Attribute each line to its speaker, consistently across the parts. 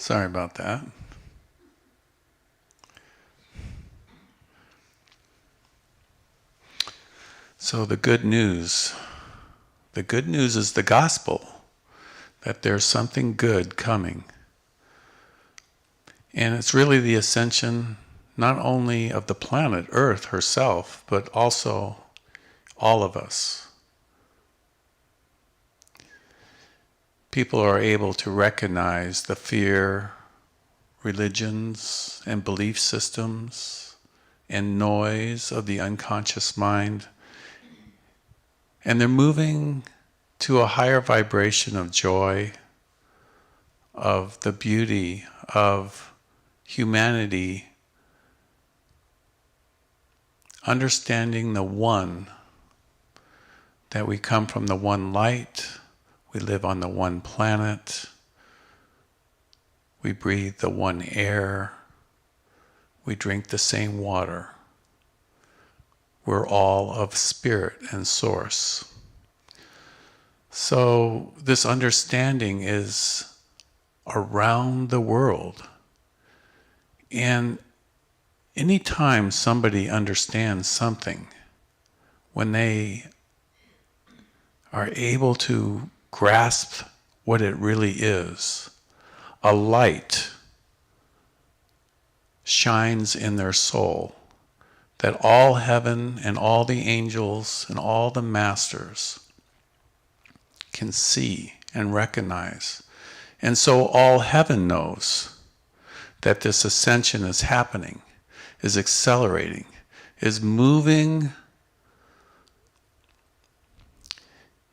Speaker 1: Sorry about that. So the good news is the gospel, that there's something good coming. And it's really the ascension not only of the planet Earth herself, but also all of us. People are able to recognize the fear, religions, and belief systems, and noise of the unconscious mind. And they're moving to a higher vibration of joy, of the beauty of humanity, understanding the one, that we come from the one light, we live on the one planet, we breathe the one air, we drink the same water. We're all of spirit and source. So this understanding is around the world. And anytime somebody understands something, when they are able to grasp what it really is, a light shines in their soul that all heaven and all the angels and all the masters can see and recognize. And so all heaven knows that this ascension is happening, is accelerating, is moving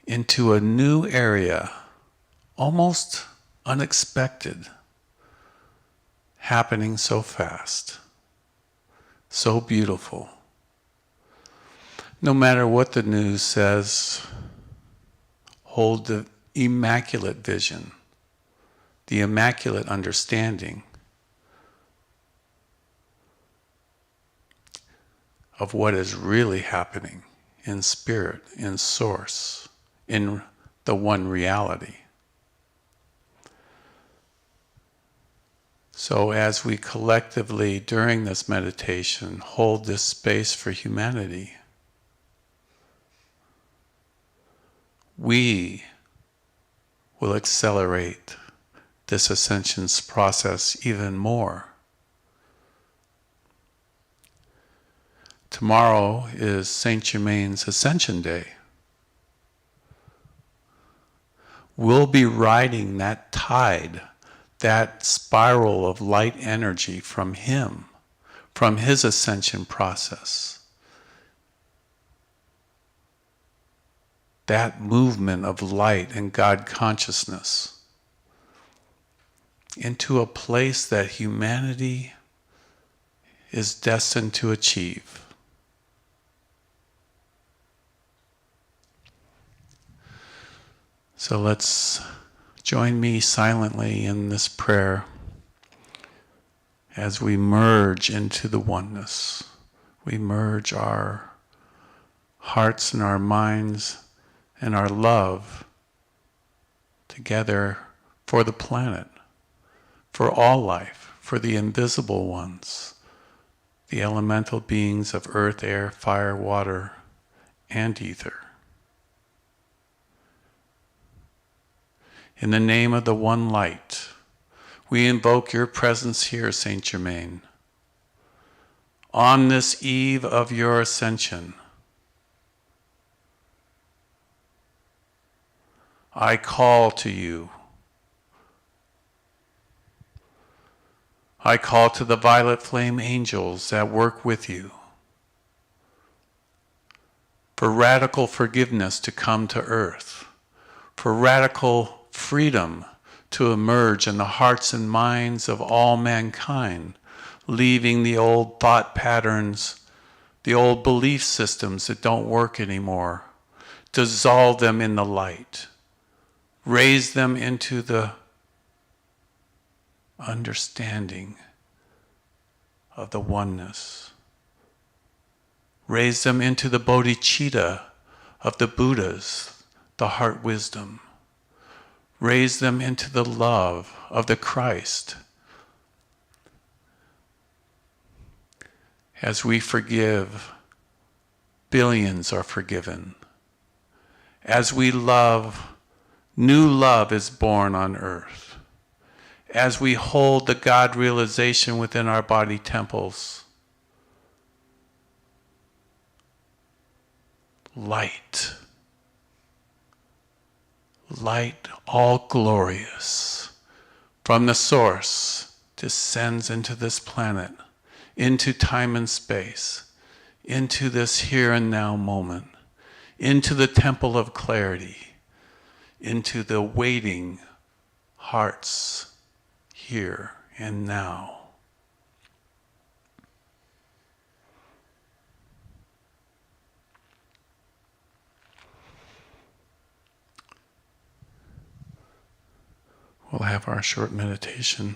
Speaker 1: into a new area, almost unexpected, happening so fast, so beautiful. No matter what the news says, hold the immaculate vision, the immaculate understanding of what is really happening in spirit, in source, in the one reality. So as we collectively, during this meditation, hold this space for humanity, we will accelerate this ascension process even more. Tomorrow is Saint Germain's Ascension Day. We'll be riding that tide, that spiral of light energy from him, from his ascension process. That movement of light and God consciousness into a place that humanity is destined to achieve. So let's join me silently in this prayer as we merge into the oneness. We merge our hearts and our minds and our love together for the planet, for all life, for the invisible ones, the elemental beings of earth, air, fire, water, and ether. In the name of the one light, we invoke your presence here, Saint Germain. On this eve of your ascension, I call to you. I call to the violet flame angels that work with you for radical forgiveness to come to earth, for radical freedom to emerge in the hearts and minds of all mankind, leaving the old thought patterns, the old belief systems that don't work anymore, dissolve them in the light, raise them into the understanding of the oneness, raise them into the bodhicitta of the Buddhas, the heart wisdom, raise them into the love of the Christ. As we forgive billions are forgiven. As we love, new love is born on earth. As we hold the God realization within our body temples, light, light all glorious from the source descends into this planet, into time and space, into this here and now moment, into the temple of clarity, into the waiting hearts here and now. We'll have our short meditation.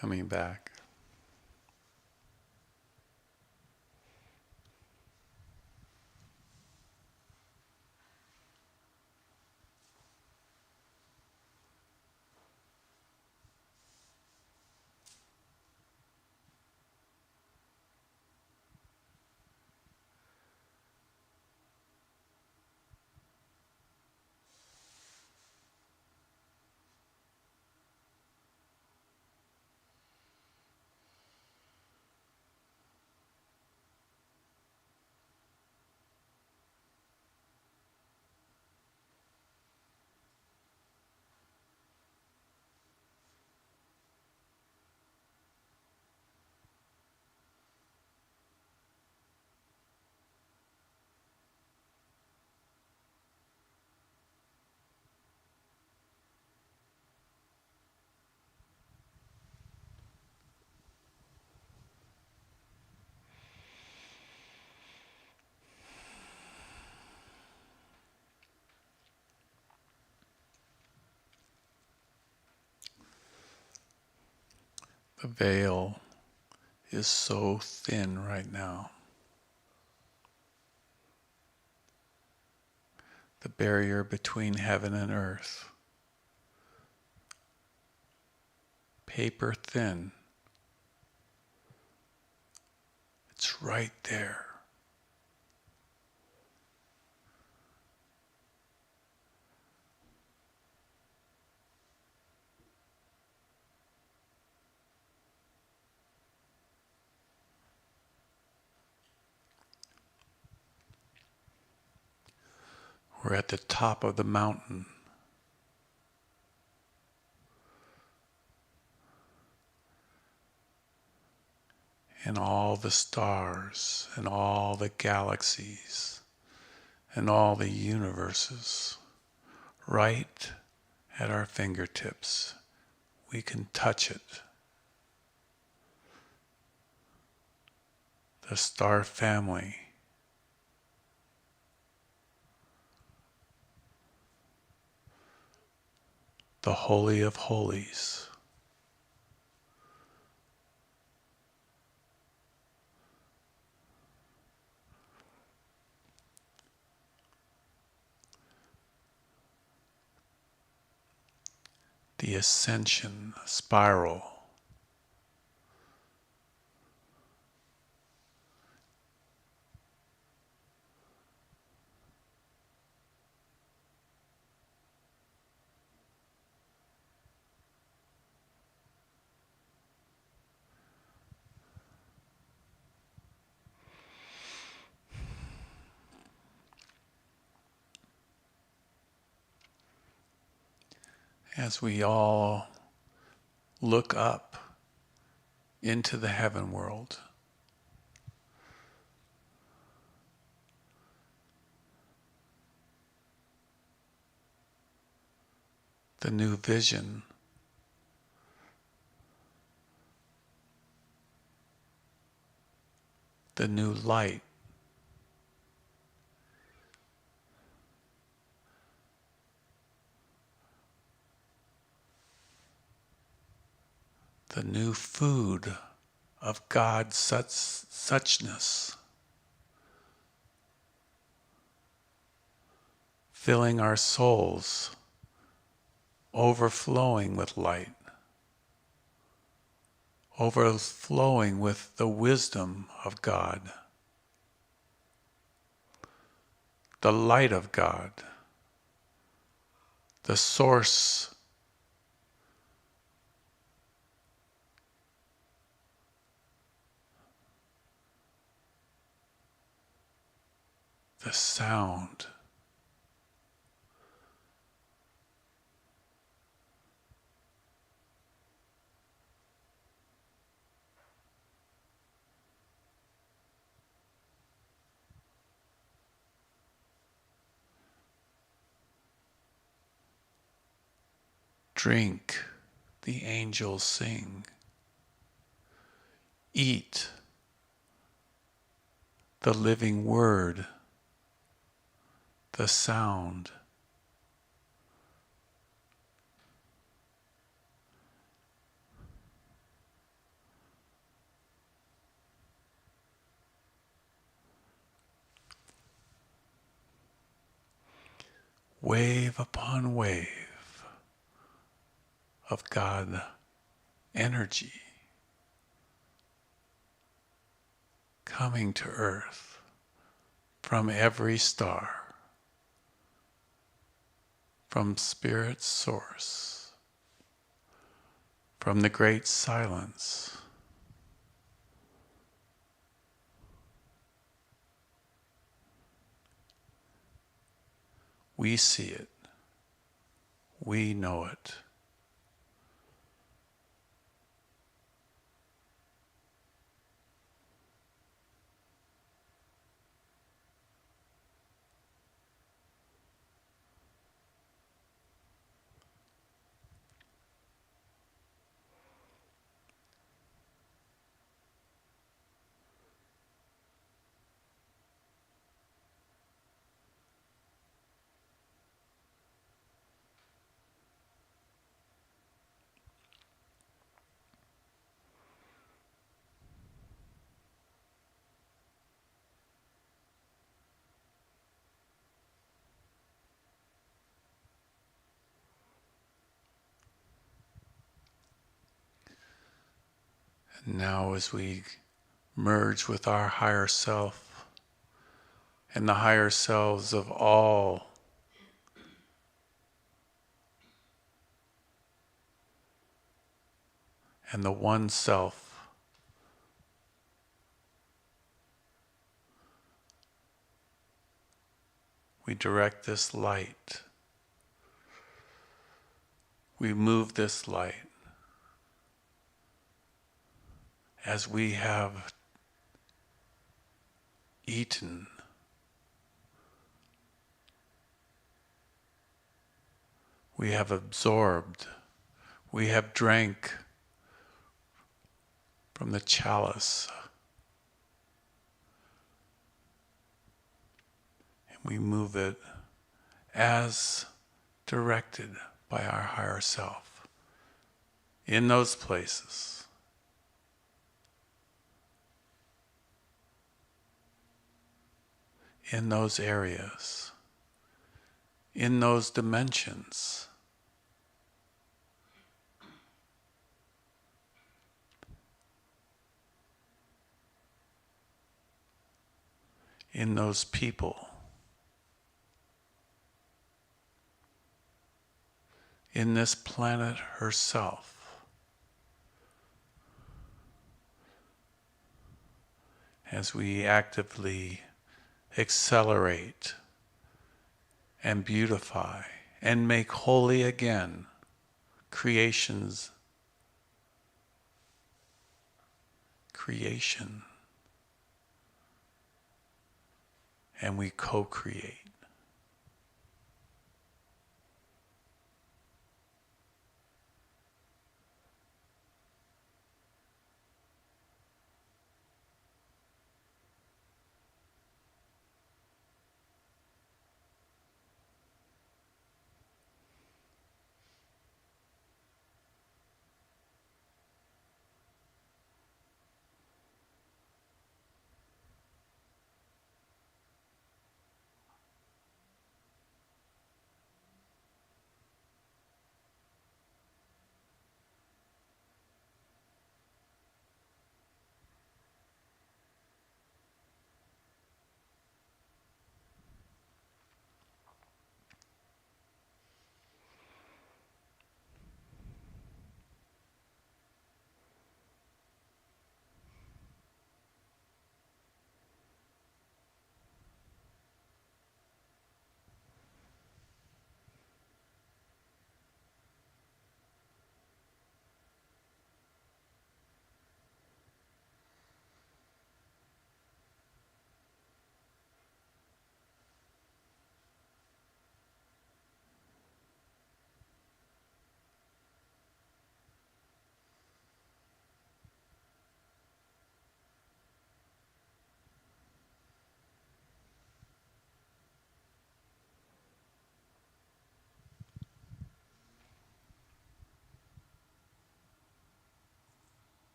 Speaker 1: coming back. The veil is so thin right now. The barrier between heaven and earth. Paper thin. It's right there. We're at the top of the mountain. And all the stars and all the galaxies and all the universes right at our fingertips. We can touch it. The star family. The Holy of Holies. The ascension spiral. As we all look up into the heaven world, the new vision, the new light, the new food of God's suchness, filling our souls, overflowing with light, overflowing with the wisdom of God, the light of God, the source, the sound. Drink, the angels sing. Eat, the living word, the sound. wave upon wave of God energy coming to earth from every star, from Spirit's source, from the great silence. We see it. We know it. And now as we merge with our higher self and the higher selves of all and the one self, we direct this light. We move this light as we have eaten, we have absorbed, we have drank from the chalice, and we move it as directed by our higher self in those places, in those areas, in those dimensions, in those people, in this planet herself, as we actively accelerate and beautify and make holy again creation, and we co-create.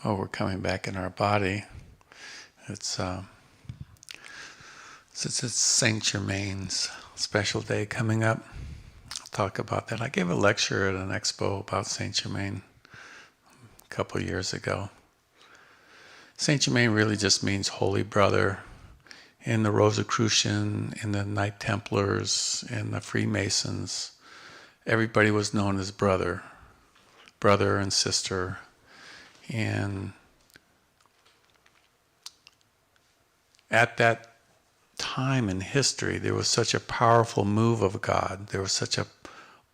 Speaker 1: Oh, we're coming back in our body. It's since it's Saint Germain's special day coming up. I'll talk about that. I gave a lecture at an expo about Saint Germain a couple of years ago. Saint Germain really just means holy brother. In the Rosicrucian, in the Knight Templars, in the Freemasons, everybody was known as brother and sister. And at that time in history, there was such a powerful move of God. There was such a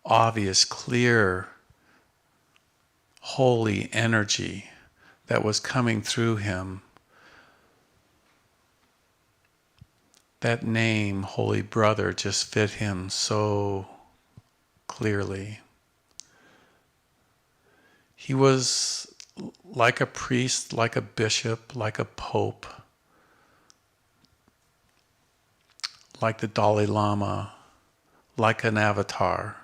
Speaker 1: obvious, clear, holy energy that was coming through him. That name, Holy Brother, just fit him so clearly. He was like a priest, like a bishop, like a pope, like the Dalai Lama, like an avatar.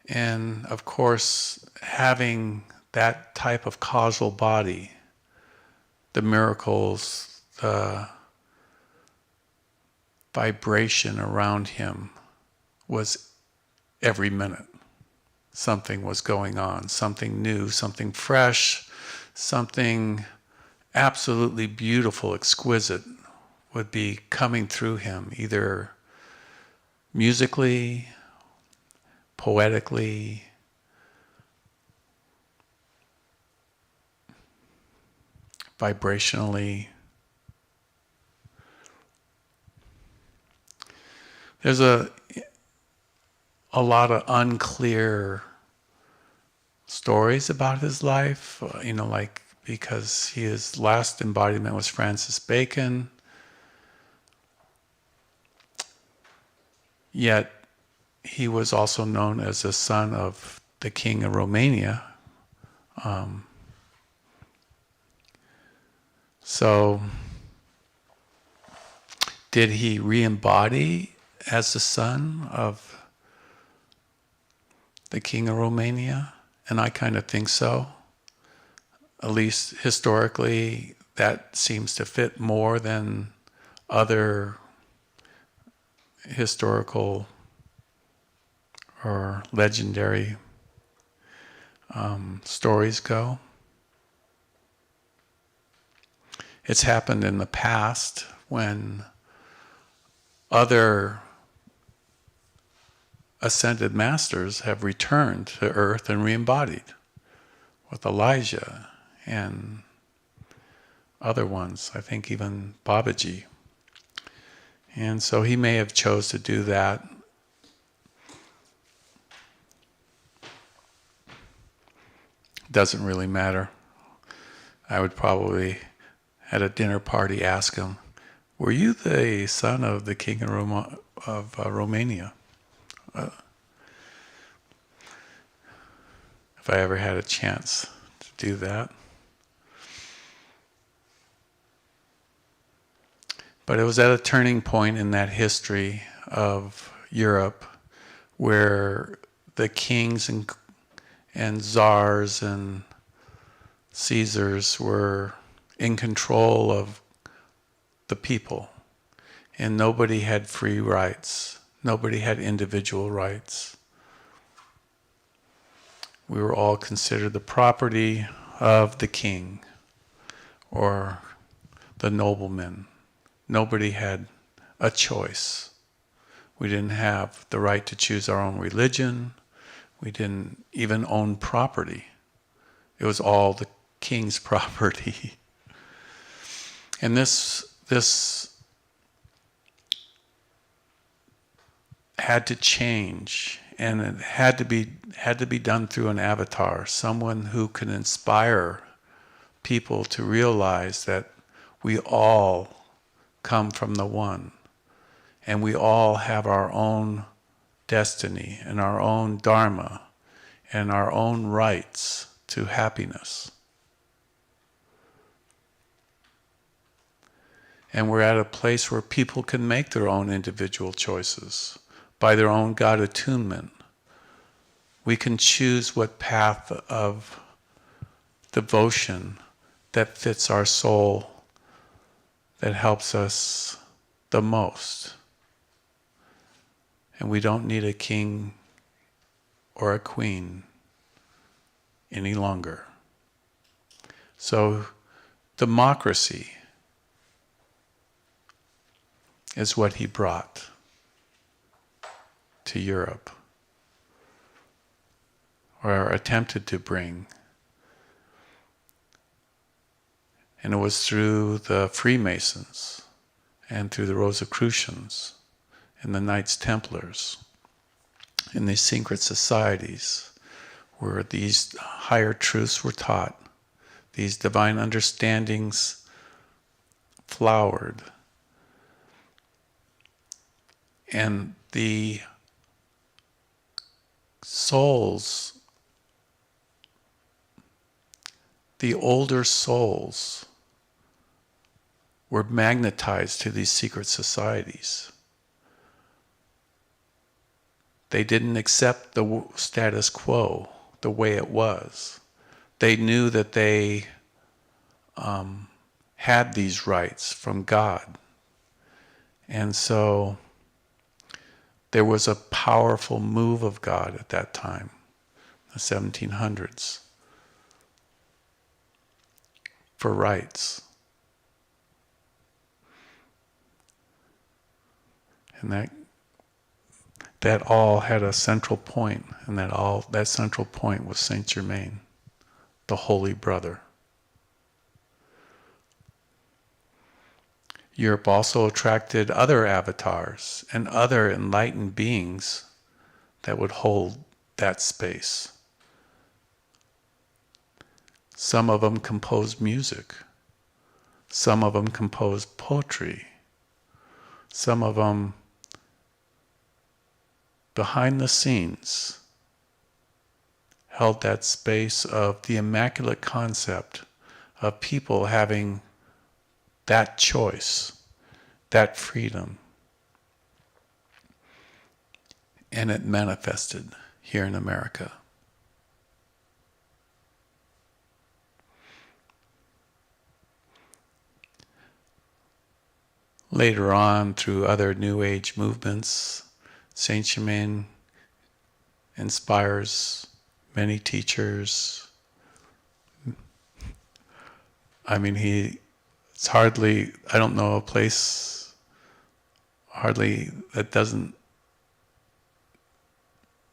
Speaker 1: And of course, having that type of causal body, the miracles, the vibration around him was every minute. Something was going on, something new, something fresh, something absolutely beautiful, exquisite would be coming through him, either musically, poetically, vibrationally. There's a lot of unclear stories about his life, like because his last embodiment was Francis Bacon, yet he was also known as the son of the king of Romania. So did he re-embody as the son of the king of Romania? And I kind of think so. At least historically, that seems to fit more than other historical or legendary stories go. It's happened in the past when other ascended masters have returned to earth and re-embodied, with Elijah and other ones, I think even Babaji. And so he may have chose to do that. Doesn't really matter. I would probably at a dinner party ask him, were you the son of the king of Romania? If I ever had a chance to do that. But it was at a turning point in that history of Europe where the kings and czars and Caesars were in control of the people, and nobody had free rights. Nobody had individual rights. We were all considered the property of the king or the nobleman. Nobody had a choice. We didn't have the right to choose our own religion. We didn't even own property. It was all the king's property. And this had to change, and it had to be done through an avatar, someone who can inspire people to realize that we all come from the one, and we all have our own destiny and our own dharma and our own rights to happiness. And we're at a place where people can make their own individual choices by their own God attunement, We can choose what path of devotion that fits our soul, that helps us the most. And we don't need a king or a queen any longer. So democracy is what he brought to Europe, or attempted to bring. And it was through the Freemasons and through the Rosicrucians and the Knights Templars and these secret societies where these higher truths were taught, these divine understandings flowered, and the souls, the older souls, were magnetized to these secret societies. They didn't accept the status quo the way it was. They knew that they had these rights from God. And so there was a powerful move of God at that time, the 1700s, for rights. And that all had a central point, and that central point was Saint Germain, the Holy Brother. Europe also attracted other avatars and other enlightened beings that would hold that space. Some of them composed music. Some of them composed poetry. Some of them, behind the scenes, held that space of the immaculate concept of people having that choice, that freedom. And it manifested here in America. Later on, through other New Age movements, Saint Germain inspires many teachers. I mean, it's hardly, I don't know a place hardly that doesn't,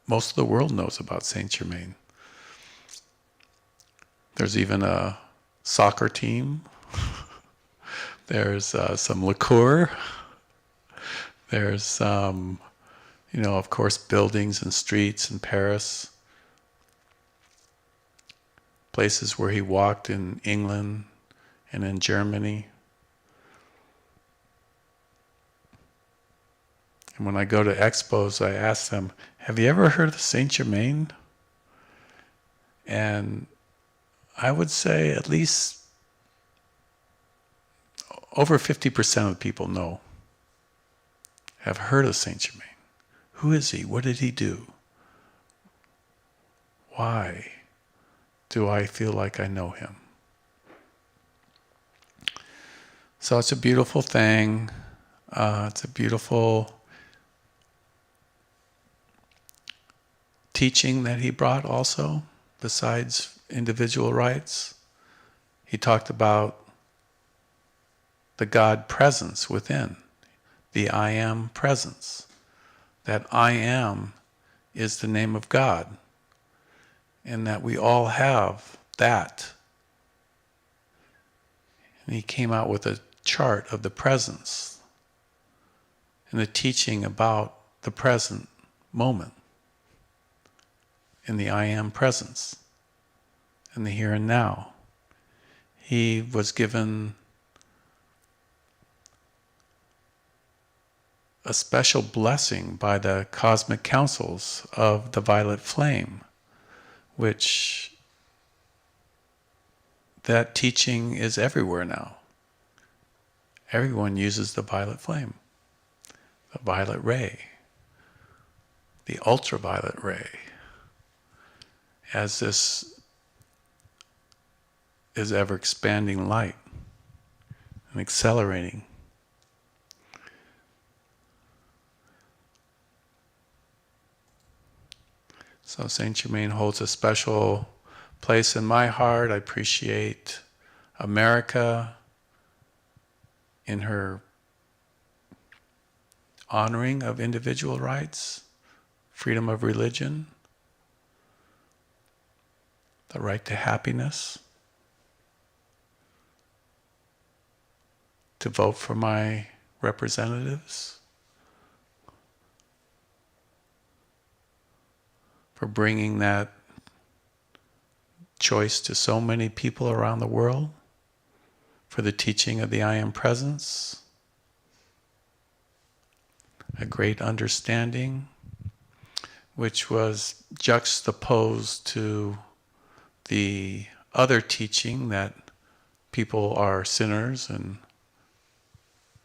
Speaker 1: most of the world knows about Saint Germain. There's even a soccer team. There's some liqueur. There's, of course, buildings and streets in Paris. Places where he walked in England and in Germany. And when I go to expos, I ask them, have you ever heard of Saint Germain? And I would say at least over 50% of the people know, have heard of Saint Germain. Who is he? What did he do? Why do I feel like I know him? So it's a beautiful thing. It's a beautiful teaching that he brought also, besides individual rights. He talked about the God presence within, the I am presence. That I am is the name of God, and that we all have that. And he came out with a chart of the presence and the teaching about the present moment in the I am presence in the here and now. He was given a special blessing by the cosmic councils of the violet flame, which that teaching is everywhere now. Everyone uses the violet flame, the violet ray, the ultraviolet ray. as this is ever expanding light and accelerating. So Saint Germain holds a special place in my heart. I appreciate America in her honoring of individual rights, freedom of religion, the right to happiness, to vote for my representatives, for bringing that choice to so many people around the world, for the teaching of the I Am Presence, a great understanding which was juxtaposed to the other teaching that people are sinners and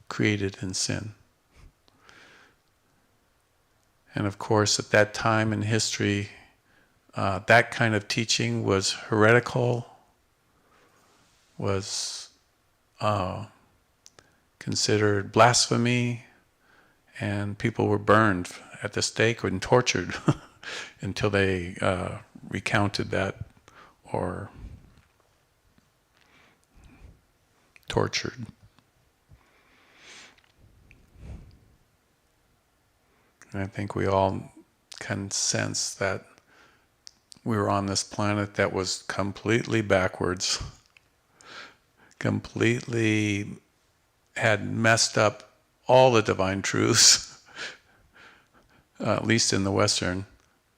Speaker 1: created in sin. And of course, at that time in history, that kind of teaching was heretical, was considered blasphemy, and people were burned at the stake and tortured until they recounted that or tortured. And I think we all can sense that we were on this planet that was completely backwards, completely had messed up all the divine truths, at least in the Western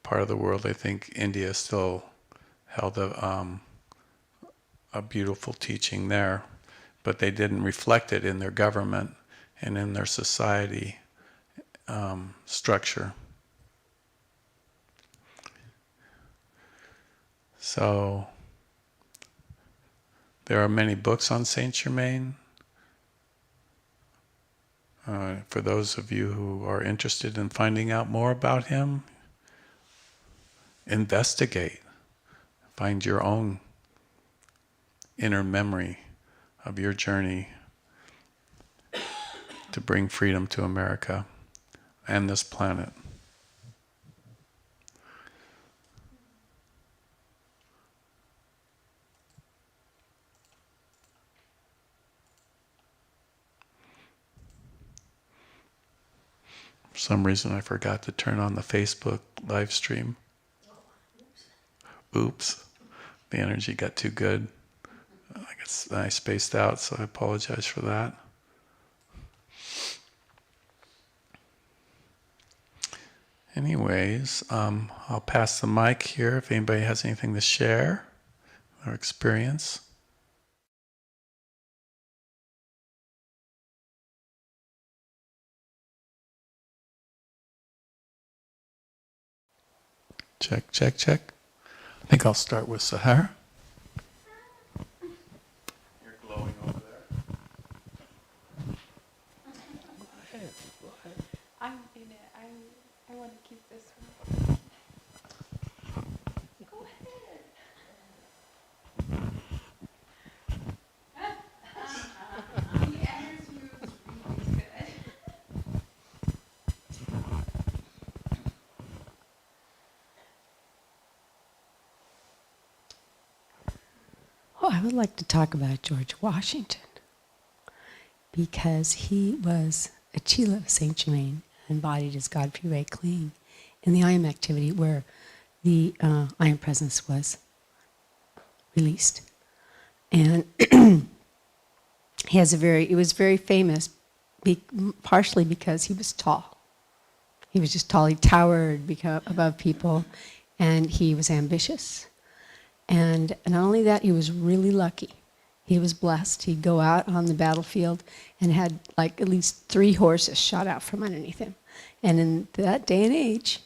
Speaker 1: part of the world. I think India still held a beautiful teaching there, but they didn't reflect it in their government and in their society structure. So there are many books on Saint Germain. For those of you who are interested in finding out more about him, investigate. Find your own inner memory of your journey to bring freedom to America and this planet. For some reason I forgot to turn on the Facebook live stream. Oops. The energy got too good. I guess I spaced out, so I apologize for that. Anyways, I'll pass the mic here if anybody has anything to share or experience. Check, check, check. I think I'll start with Sahar. You're glowing over there.
Speaker 2: I'm in it. I want to keep this one. Go ahead. The energy was really good.
Speaker 3: Oh, I would like to talk about George Washington because he was a Chela of Saint Germain, embodied as God Pure Way Clean in the I Am activity where the I Am Presence was released. And he has it was very famous, partially because he was tall. He was just tall, he towered above people, and he was ambitious. And not only that, he was really lucky. He was blessed. He'd go out on the battlefield and had like at least 3 horses shot out from underneath him. And in that day and age,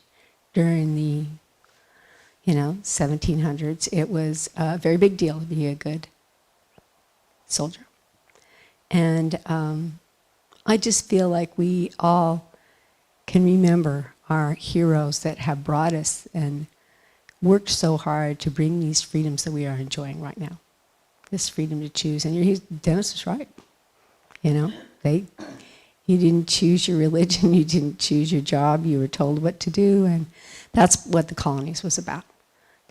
Speaker 3: during the 1700s, it was a very big deal to be a good soldier. And I just feel like we all can remember our heroes that have brought us and worked so hard to bring these freedoms that we are enjoying right now. This freedom to choose. And Dennis is right. You know, you didn't choose your religion, you didn't choose your job, you were told what to do, and that's what the colonies was about.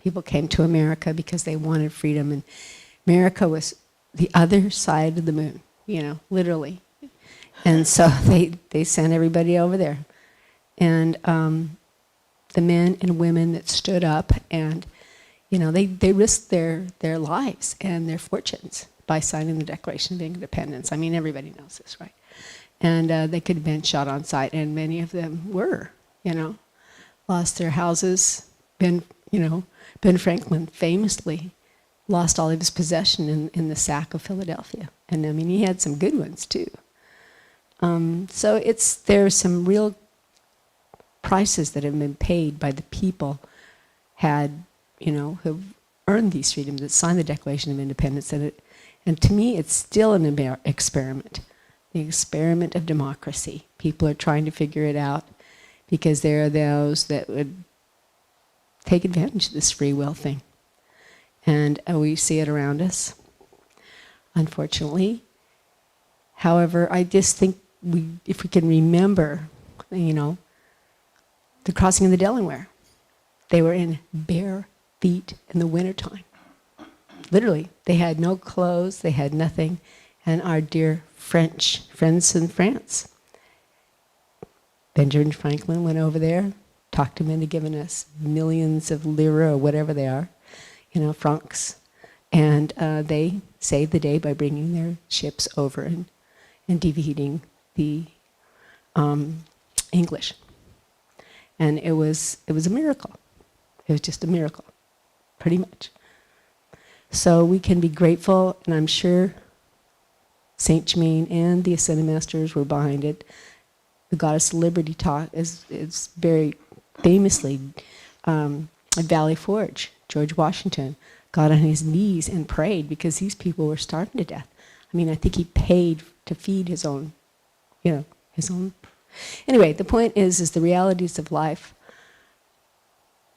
Speaker 3: People came to America because they wanted freedom, and America was the other side of the moon, you know, literally. And so they sent everybody over there. And the men and women that stood up and, you know, they risked their lives and their fortunes by signing the Declaration of Independence. I mean, everybody knows this, right? And they could have been shot on sight, and many of them were, you know, lost their houses. Ben Franklin famously lost all of his possession in the sack of Philadelphia. And I mean, he had some good ones too. So there are some real prices that have been paid by the people who've earned these freedoms, that signed the Declaration of Independence. And to me, it's still an experiment, the experiment of democracy. People are trying to figure it out because there are those that would take advantage of this free will thing. And we see it around us, unfortunately. However, I just think if we can remember, you know, the crossing of the Delaware, they were in bare feet in the wintertime. Literally, they had no clothes, they had nothing. And our dear French friends in France, Benjamin Franklin went over there, talked him into giving us millions of lira or whatever they are, you know, francs. And they saved the day by bringing their ships over and defeating the English. And it was a miracle. It was just a miracle, pretty much. So we can be grateful, and I'm sure Saint Germain and the Ascended Masters were behind it. The Goddess of Liberty taught is very famously at Valley Forge. George Washington got on his knees and prayed because these people were starving to death. I mean, I think he paid to feed his own. Anyway, the point is the realities of life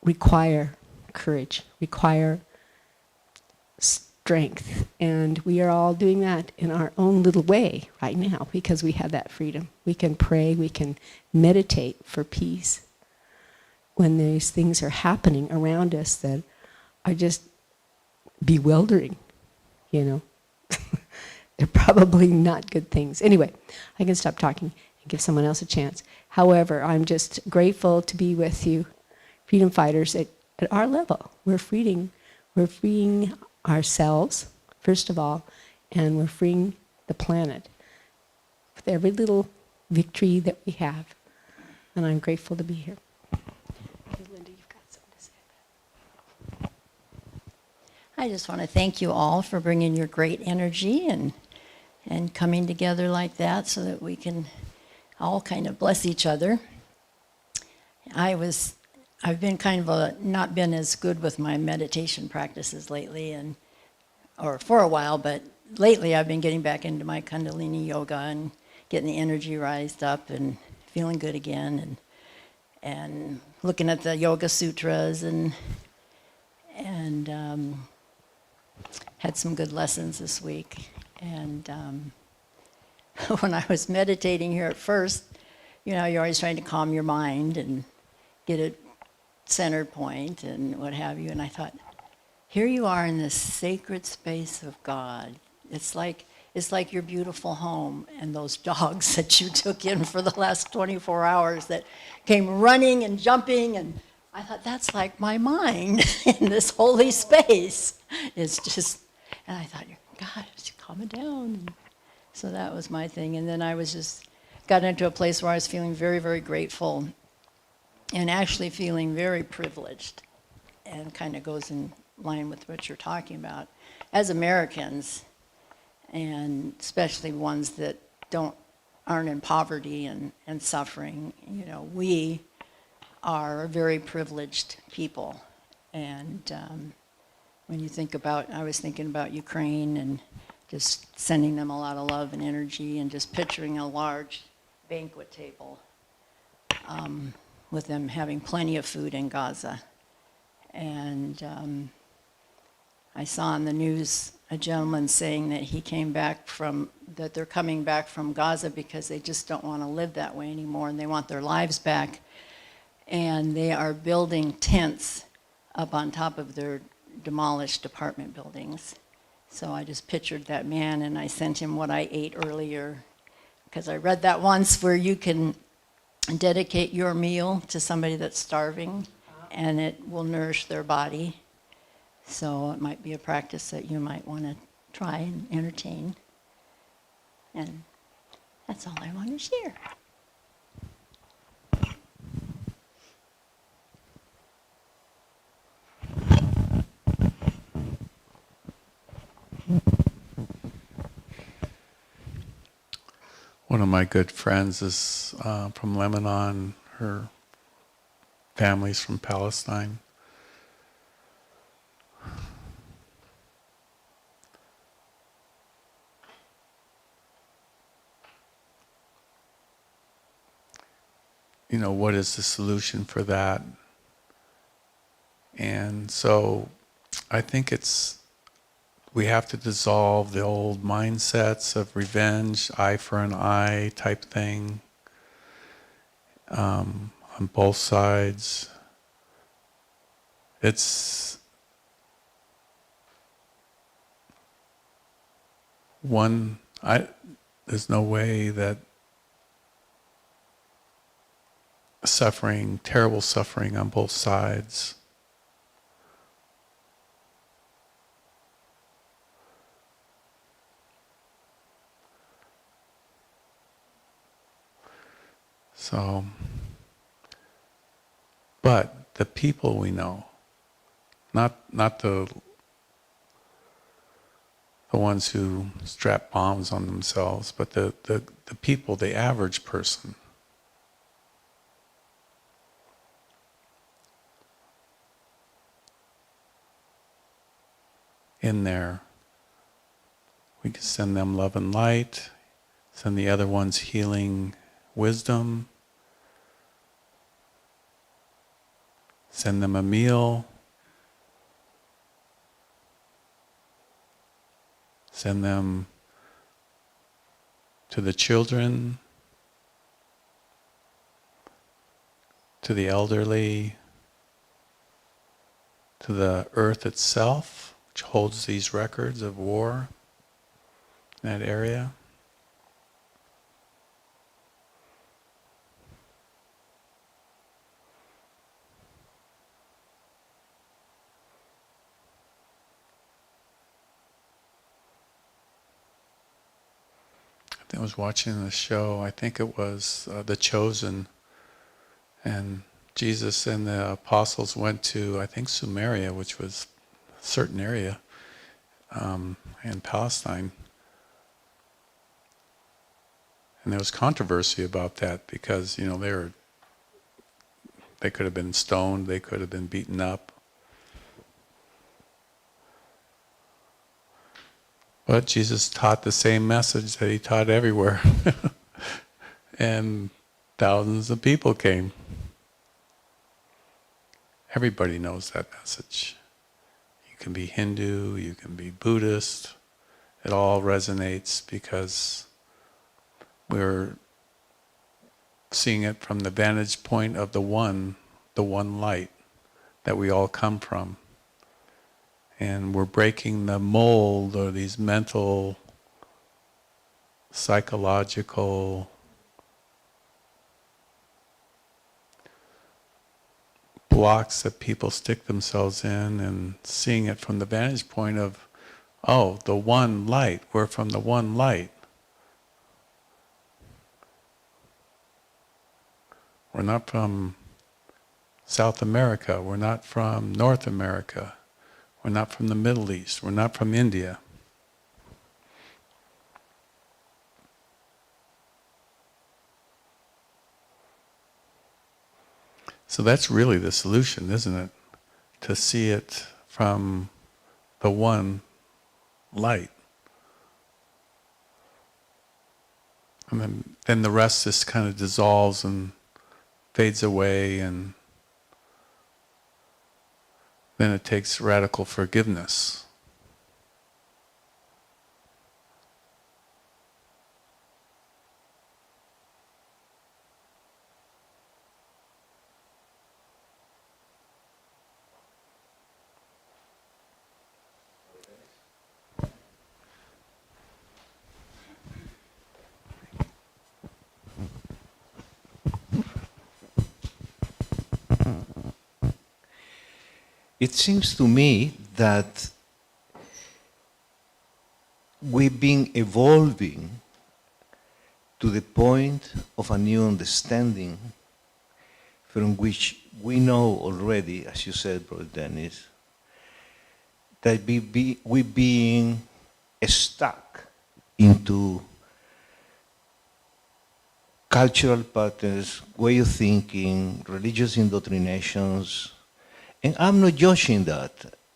Speaker 3: require courage, require strength, and we are all doing that in our own little way right now because we have that freedom. We can pray, we can meditate for peace when these things are happening around us that are just bewildering, you know. They're probably not good things. Anyway, I can stop talking and give someone else a chance. However, I'm just grateful to be with you, freedom fighters at our level. We're freeing ourselves, first of all, and we're freeing the planet with every little victory that we have. And I'm grateful to be here. Okay, Linda, you've got something to say about it.
Speaker 4: I just want to thank you all for bringing your great energy and coming together like that so that we can all kind of bless each other. I've been kind of not been as good with my meditation practices lately, or for a while, but lately I've been getting back into my Kundalini yoga and getting the energy rised up and feeling good again, and looking at the Yoga Sutras and had some good lessons this week. And when I was meditating here at first, you know, you're always trying to calm your mind and get a centered point and what have you. And I thought, here you are in this sacred space of God. It's like your beautiful home, and those dogs that you took in for the last 24 hours that came running and jumping, and I thought, that's like my mind in this holy space. It's just, and I thought, God, calm it down. So that was my thing. And then I was just got into a place where I was feeling very, very grateful and actually feeling very privileged, and kind of goes in line with what you're talking about. As Americans, and especially ones that aren't in poverty and suffering, you know, we are a very privileged people. And when you think about, I was thinking about Ukraine and just sending them a lot of love and energy, and just picturing a large banquet table with them having plenty of food in Gaza. And I saw on the news a gentleman saying that that they're coming back from Gaza because they just don't want to live that way anymore and they want their lives back. And they are building tents up on top of their demolished apartment buildings. So I just pictured that man and I sent him what I ate earlier, because I read that once where you can dedicate your meal to somebody that's starving and it will nourish their body. So it might be a practice that you might want to try and entertain. And that's all I want to share.
Speaker 1: One of my good friends is from Lebanon. Her family's from Palestine. You know, what is the solution for that? And so I think we have to dissolve the old mindsets of revenge, eye for an eye type thing, on both sides. There's no way that terrible suffering on both sides. So, but the people we know, not the ones who strap bombs on themselves, but the people, the average person. In there, we can send them love and light, send the other ones healing wisdom, send them a meal, send them to the children, to the elderly, to the earth itself, which holds these records of war in that area. I was watching the show, I think it was The Chosen, and Jesus and the apostles went to, I think, Sumeria, which was a certain area in Palestine. And there was controversy about that because, you know, they could have been stoned, they could have been beaten up. But Jesus taught the same message that he taught everywhere. And thousands of people came. Everybody knows that message. You can be Hindu, you can be Buddhist. It all resonates because we're seeing it from the vantage point of the one light that we all come from. And we're breaking the mold or these mental, psychological blocks that people stick themselves in, and seeing it from the vantage point of, oh, the one light, we're from the one light. We're not from South America, we're not from North America. We're not from the Middle East. We're not from India. So that's really the solution, isn't it? To see it from the one light. And then the rest just kind of dissolves and fades away, and then it takes radical forgiveness.
Speaker 5: It seems to me that we've been evolving to the point of a new understanding from which we know already, as you said, Brother Dennis, that we being stuck into cultural patterns, way of thinking, religious indoctrinations. And I'm not judging that.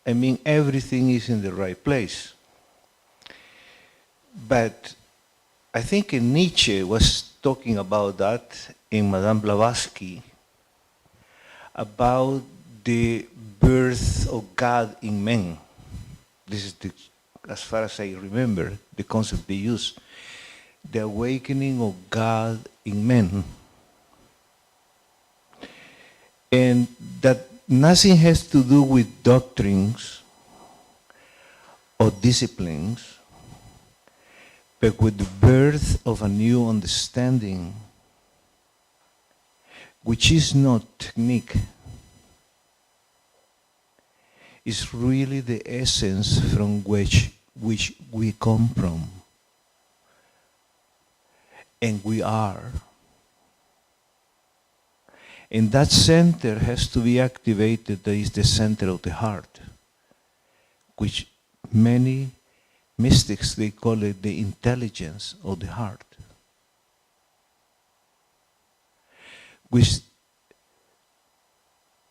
Speaker 5: I mean, everything is in the right place. But I think Nietzsche was talking about that in Madame Blavatsky, about the birth of God in men. This is, as far as I remember, the concept they use. The awakening of God in men. And that nothing has to do with doctrines or disciplines, but with the birth of a new understanding, which is not technique. It's really the essence from which we come from. And we are. And that center has to be activated. That is the center of the heart, which many mystics, they call it the intelligence of the heart, which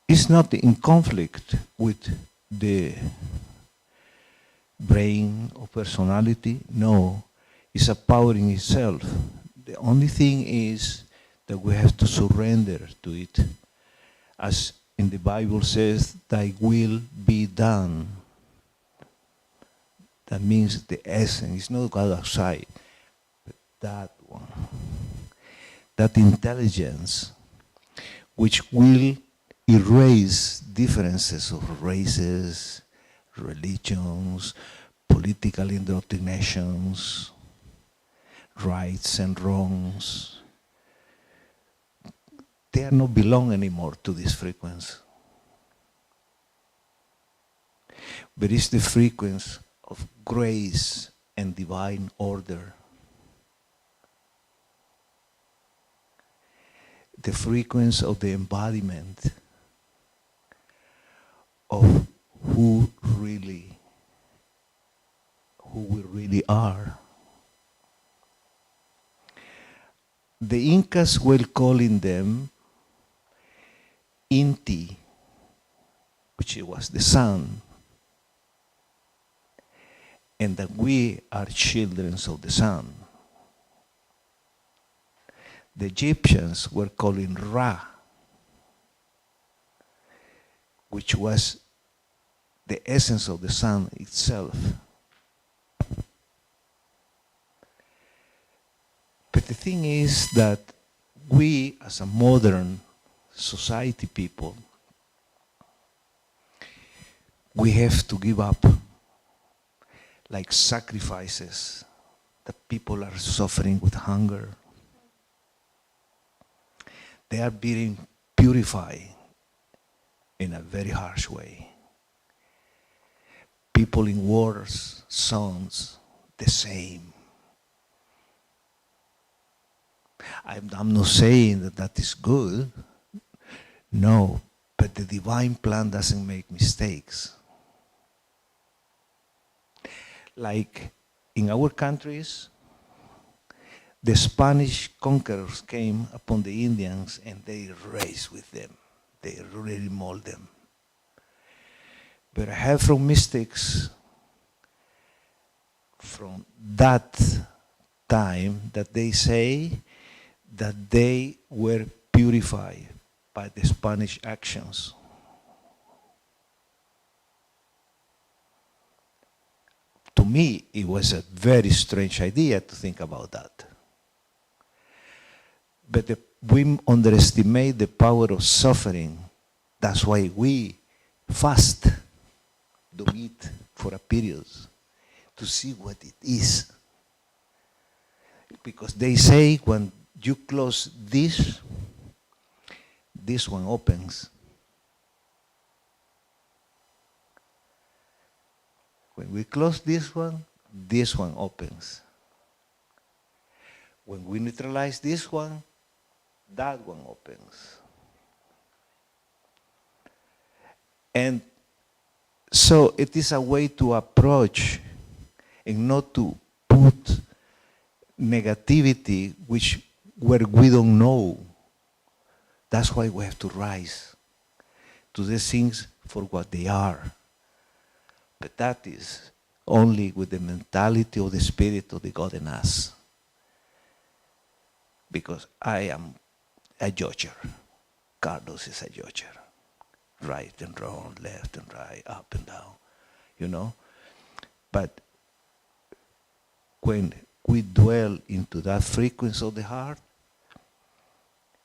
Speaker 5: is not in conflict with the brain or personality. No, it's a power in itself. The only thing is that we have to surrender to it. As in the Bible says, thy will be done. That means the essence. It's not God outside, but that one. That intelligence which will erase differences of races, religions, political indoctrinations, rights and wrongs. They are not belong anymore to this frequency. But it's the frequency of grace and divine order. The frequency of the embodiment of who we really are. The Incas were calling them Inti, which was the sun, and that we are children of the sun. The Egyptians were calling Ra, which was the essence of the sun itself. But the thing is that we, as a modern society people, we have to give up, like sacrifices, that people are suffering with hunger. They are being purified in a very harsh way. People in wars, sons, the same. I'm not saying that that is good. No, but the divine plan doesn't make mistakes. Like in our countries, the Spanish conquerors came upon the Indians and they raced with them. They really mauled them. But I have from mystics from that time that they say that they were purified by the Spanish actions. me, it was a very strange idea to think about that. But we underestimate the power of suffering. That's why we fast, don't eat for a period, to see what it is. Because they say when you close this one opens. When we close this one opens. When we neutralize this one, that one opens. And so it is a way to approach and not to put negativity where we don't know. That's why we have to rise to the things for what they are. But that is only with the mentality of the spirit of the God in us. Because I am a judger. Carlos is a judger. Right and wrong, left and right, up and down, you know. But when we dwell into that frequency of the heart,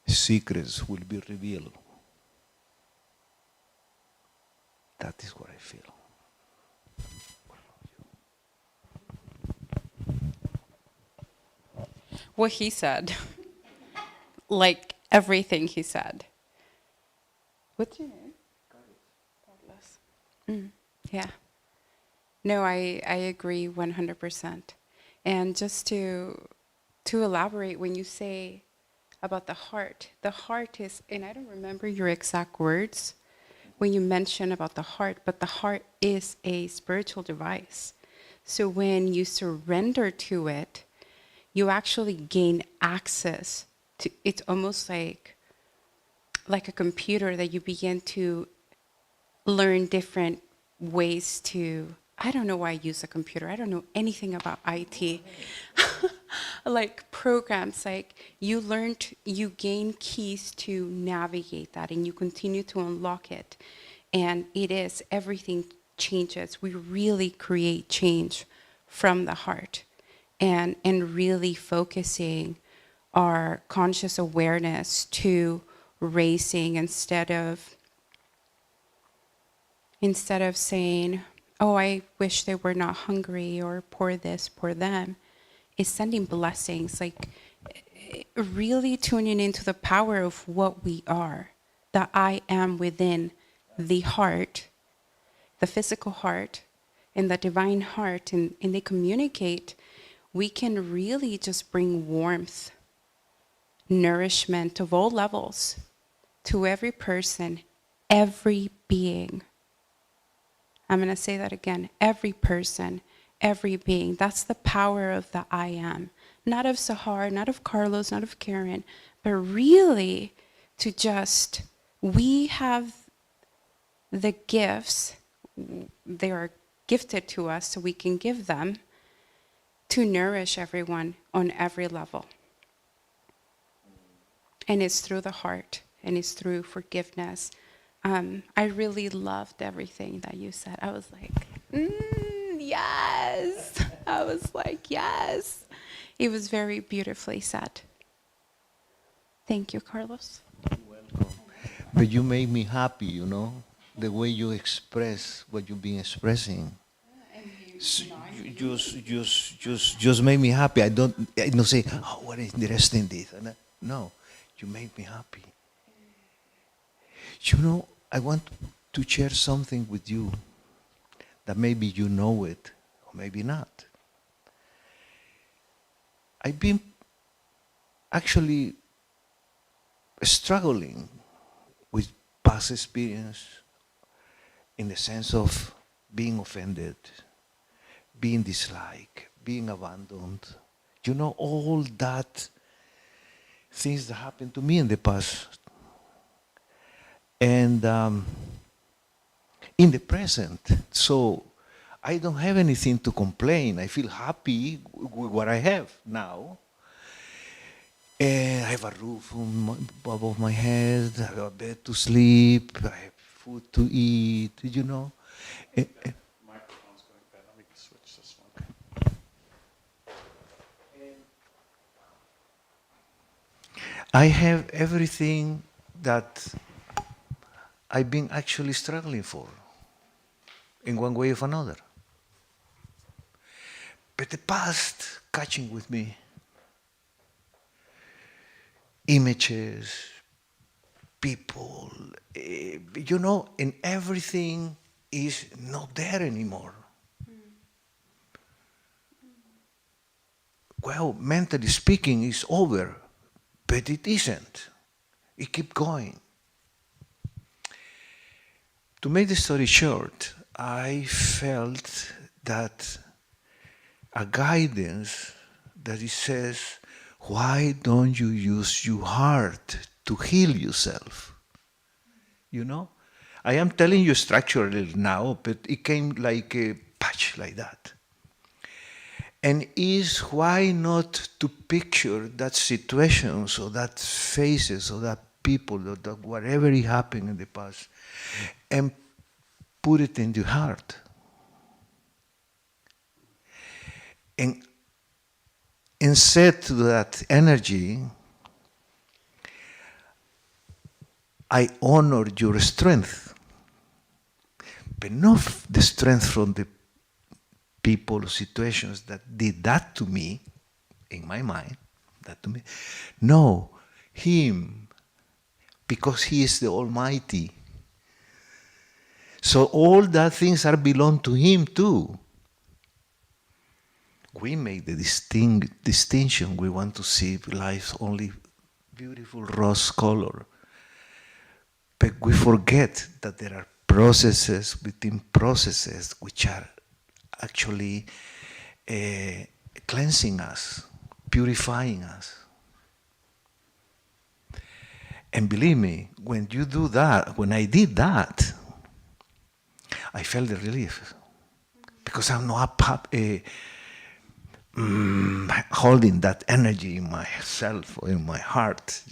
Speaker 5: secrets will be revealed. That is what I feel.
Speaker 2: What he said, like everything he said. What's your name? Carlos. Yeah. No, I agree 100%. And just to elaborate, when you say about the heart is, and I don't remember your exact words when you mention about the heart, but the heart is a spiritual device. So when you surrender to it, you actually gain access to, it's almost like a computer that you begin to learn different ways to, I don't know why I use a computer. I don't know anything about IT. Like programs, like you gain keys to navigate that and you continue to unlock it. And it is, everything changes. We really create change from the heart and really focusing our conscious awareness to racing instead of saying, oh, I wish they were not hungry or poor this, poor them, is sending blessings, like really tuning into the power of what we are, the I am within the heart, the physical heart, and the divine heart, and they communicate. We can really just bring warmth, nourishment of all levels to every person, every being. I'm going to say that again. Every person, every being. That's the power of the I am. Not of Sahar, not of Carlos, not of Karen, but really to just, we have the gifts. They are gifted to us so we can give them to nourish everyone on every level. And it's through the heart, and it's through forgiveness. I really loved everything that you said. I was like, yes. I was like, yes. It was very beautifully said. Thank you, Carlos.
Speaker 5: You're welcome. But you made me happy, you know, the way you express what you've been expressing. So just made me happy. I don't say, oh, what is interesting this. No, you made me happy. You know, I want to share something with you that maybe you know it or maybe not. I've been actually struggling with past experience in the sense of being offended, being disliked, being abandoned. You know, all that things that happened to me in the past. And in the present. So I don't have anything to complain. I feel happy with what I have now. And I have a roof above my head, I have a bed to sleep, I have food to eat, you know.
Speaker 1: Microphone's going bad. Let me switch this one.
Speaker 5: I have everything that I've been actually struggling for in one way or another. But the past catching with me. Images, people, and everything is not there anymore. Well, mentally speaking, it's over, but it isn't. It keeps going. To make the story short, I felt that a guidance that it says, why don't you use your heart to heal yourself? You know? I am telling you structurally now, but it came like a patch like that. And is why not to picture that situations or that faces or that people or that whatever it happened in the past and put it in your heart. And instead to that energy, I honor your strength, but not the strength from the people or situations that did that to me, in my mind, that to me. No, him, because he is the Almighty. So all that things are belong to him too. We make the distinction. We want to see life only beautiful rose color. But we forget that there are processes within processes which are actually cleansing us, purifying us. And believe me, when you do that, when I did that, I felt the relief. Because I'm not holding that energy in myself or in my heart,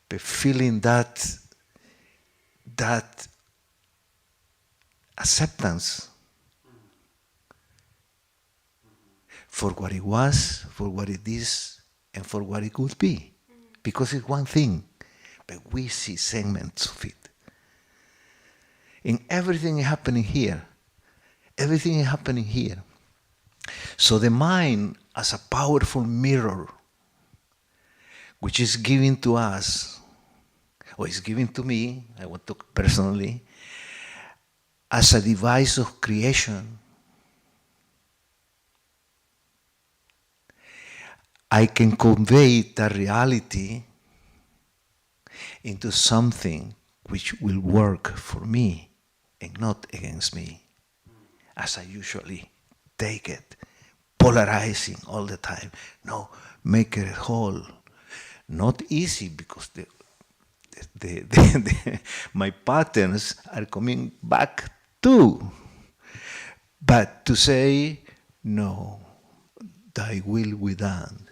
Speaker 5: But feeling that acceptance for what it was, for what it is, and for what it could be. Because it's one thing, but we see segments of it. And everything is happening here. Everything is happening here. So the mind, as a powerful mirror, which is given to us, or is given to me, I want to personally, as a device of creation, I can convey that reality into something which will work for me and not against me, as I usually take it, polarizing all the time. No, make it whole. Not easy because my patterns are coming back too. But to say, no, thy will be done.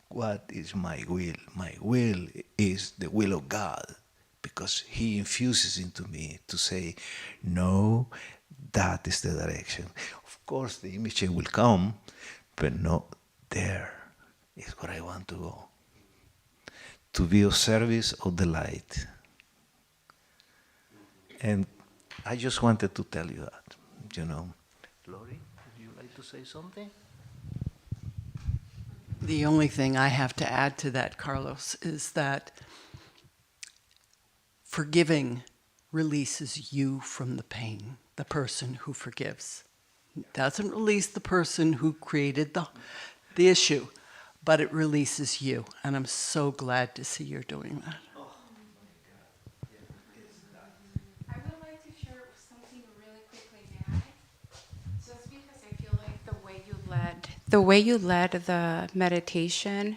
Speaker 5: What is my will? My will is the will of God, because he infuses into me to say, no, that is the direction. Of course, the image will come, but not there is where I want to go. To be of service of the light. And I just wanted to tell you that, Lori, would you like to say something?
Speaker 6: The only thing I have to add to that, Carlos, is that forgiving releases you from the pain, the person who forgives. It doesn't release the person who created the issue, but it releases you. And I'm so glad to see you're doing that.
Speaker 2: I would like to share something really quickly, may I? Just because I feel like the way you led the meditation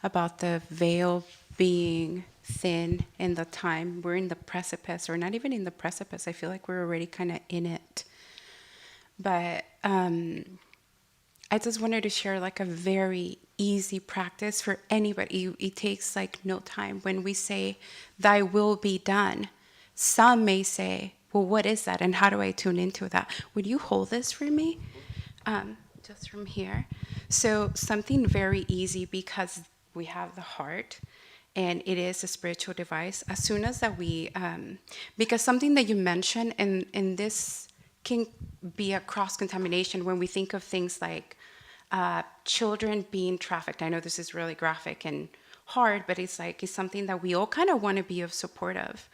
Speaker 2: about the veil being thin in the time we're in the precipice, or not even in the precipice, I feel like we're already kind of in it. But I just wanted to share like a very easy practice for anybody. It takes like no time. When we say, thy will be done, some may say, well, what is that? And how do I tune into that? Would you hold this for me? Just from here. So something very easy, because we have the heart, and it is a spiritual device. As soon as that we, because something that you mentioned, and this can be a cross-contamination when we think of things like children being trafficked. I know this is really graphic and hard, but it's something that we all kind of want to be of support of.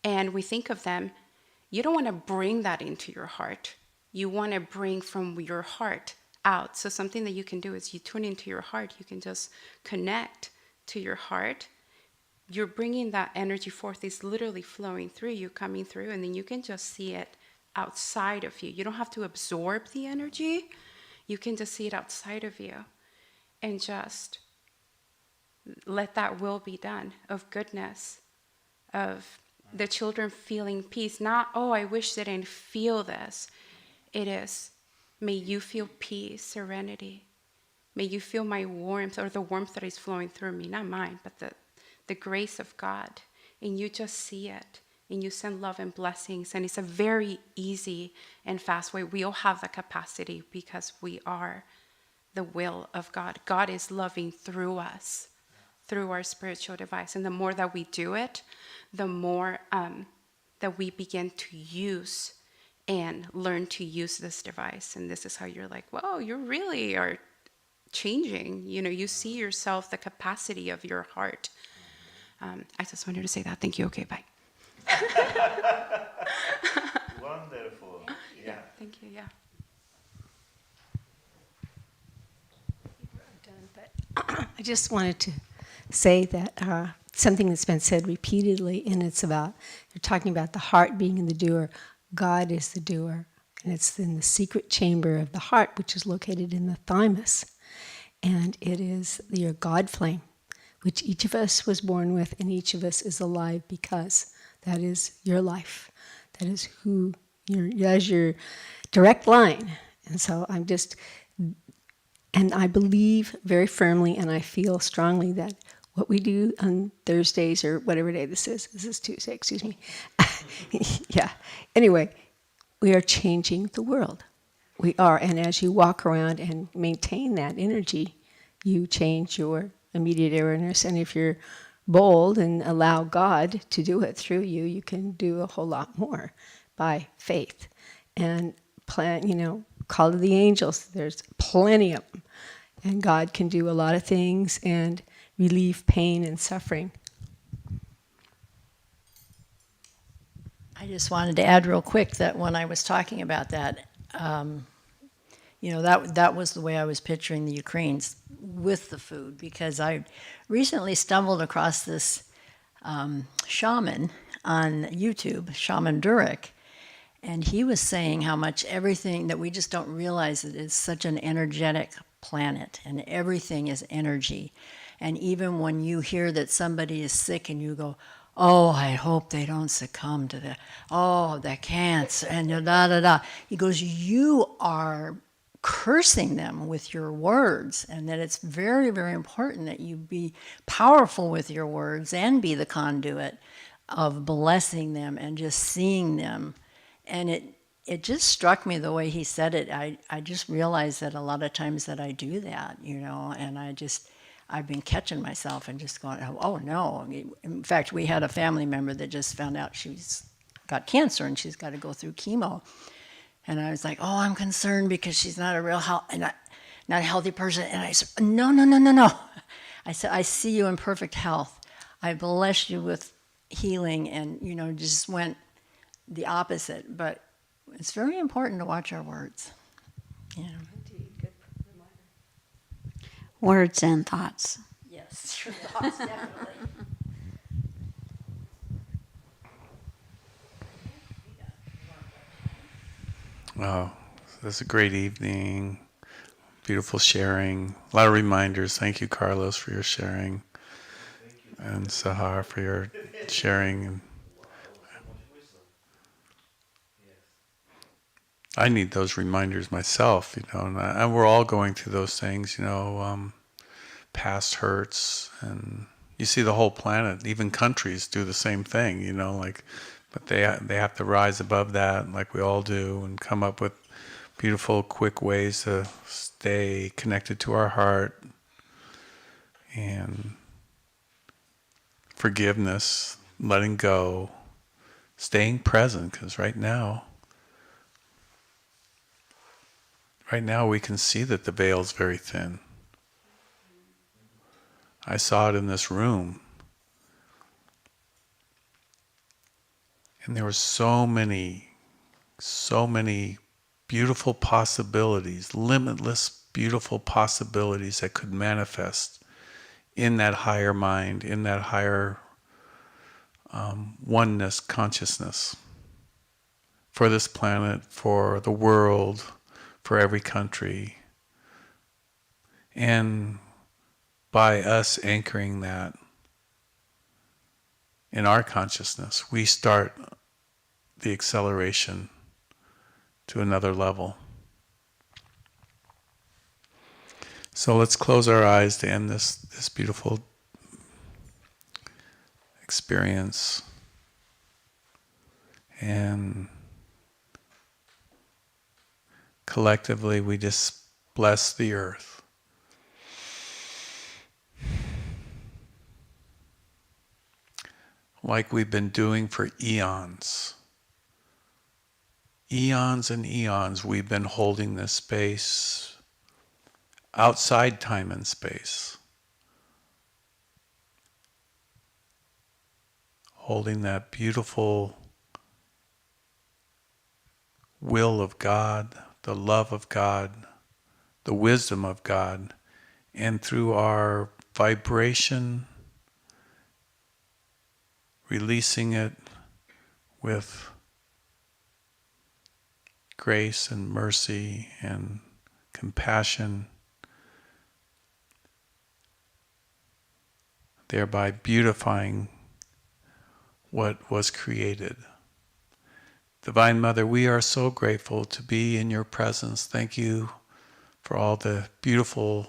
Speaker 2: And we think of them, you don't want to bring that into your heart. You want to bring from your heart out. So something that you can do is you tune into your heart. You can just connect to your heart. You're bringing that energy forth. It's literally flowing through you, coming through, and then you can just see it outside of you. You don't have to absorb the energy. You can just see it outside of you and just let that will be done of goodness, of the children feeling peace. Not, oh, I wish they didn't feel this. It is, may you feel peace, serenity. May you feel my warmth, or the warmth that is flowing through me, not mine, but the grace of God. And you just see it, and you send love and blessings. And it's a very easy and fast way. We all have the capacity because we are the will of God. God is loving through us, through our spiritual device. And the more that we do it, the more that we begin to use and learn to use this device. And this is how you're like, whoa, you really are changing. You know, you see yourself, the capacity of your heart. I just wanted to say that. Thank you. Okay, bye.
Speaker 5: Wonderful.
Speaker 2: Yeah, thank you. Yeah.
Speaker 3: I just wanted to say that something that's been said repeatedly, and it's about, you're talking about the heart being the doer. God is the doer, and it's in the secret chamber of the heart, which is located in the thymus. And it is your God flame, which each of us was born with, and each of us is alive because that is your life. That is who that's your direct line. And so I'm just, and I believe very firmly, and I feel strongly that what we do on Thursdays, or whatever day this is Tuesday, excuse me. Yeah. Anyway, we are changing the world. We are. And as you walk around and maintain that energy, you change your immediate awareness. And if you're bold and allow God to do it through you, you can do a whole lot more by faith. And plan, call to the angels. There's plenty of them. And God can do a lot of things and relieve pain and suffering.
Speaker 4: I just wanted to add real quick that when I was talking about that, that was the way I was picturing the Ukrainians with the food, because I recently stumbled across this shaman on YouTube, Shaman Durek, and he was saying how much everything, that we just don't realize it is such an energetic planet, and everything is energy. And even when you hear that somebody is sick and you go, oh, I hope they don't succumb to the cancer, and da-da-da. He goes, you are cursing them with your words, and that it's very, very important that you be powerful with your words and be the conduit of blessing them and just seeing them. And it just struck me the way he said it. I just realized that a lot of times that I do that, and I've been catching myself and just going, oh no. In fact, we had a family member that just found out she's got cancer and she's got to go through chemo. And I was like, oh, I'm concerned because she's not a not a healthy person. And I said, no. I said, I see you in perfect health. I bless you with healing, and just went the opposite. But it's very important to watch our words.
Speaker 7: Words and thoughts.
Speaker 4: Yes, your thoughts, definitely.
Speaker 1: Oh, that's a great evening. Beautiful sharing. A lot of reminders. Thank you, Carlos, for your sharing. And Sahar for your sharing. I need those reminders myself, and we're all going through those things, past hurts, and you see the whole planet, even countries do the same thing, but they have to rise above that like we all do and come up with beautiful, quick ways to stay connected to our heart, and forgiveness, letting go, staying present, because right now we can see that the veil is very thin. I saw it in this room, and there were so many beautiful possibilities, limitless beautiful possibilities that could manifest in that higher mind, in that higher oneness consciousness for this planet, for the world, for every country. And by us anchoring that in our consciousness, we start the acceleration to another level. So let's close our eyes to end this beautiful experience. And collectively, we just bless the earth. Like we've been doing for eons. Eons and eons, we've been holding this space outside time and space. Holding that beautiful will of God, the love of God, the wisdom of God, and through our vibration, releasing it with grace and mercy and compassion, thereby beautifying what was created. Divine Mother, we are so grateful to be in your presence. Thank you for all the beautiful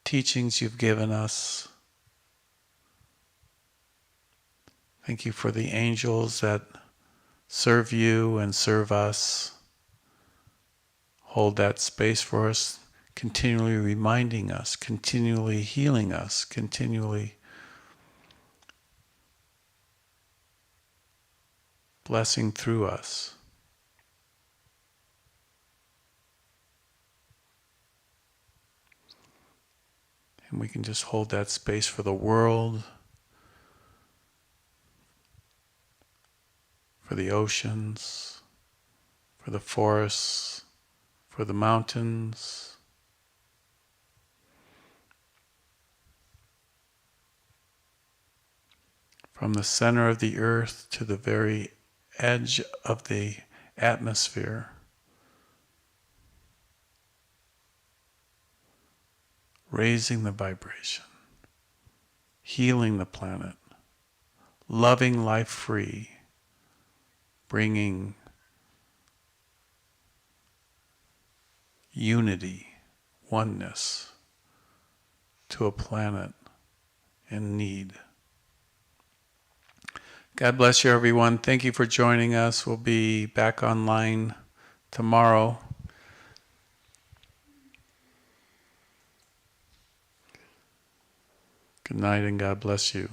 Speaker 1: teachings you've given us. Thank you for the angels that serve you and serve us. Hold that space for us, continually reminding us, continually healing us, continually blessing through us. And we can just hold that space for the world, for the oceans, for the forests, for the mountains. From the center of the earth to the very edge of the atmosphere. Raising the vibration, healing the planet, loving life free, bringing unity, oneness to a planet in need. God bless you, everyone. Thank you for joining us. We'll be back online tomorrow. Good night and God bless you.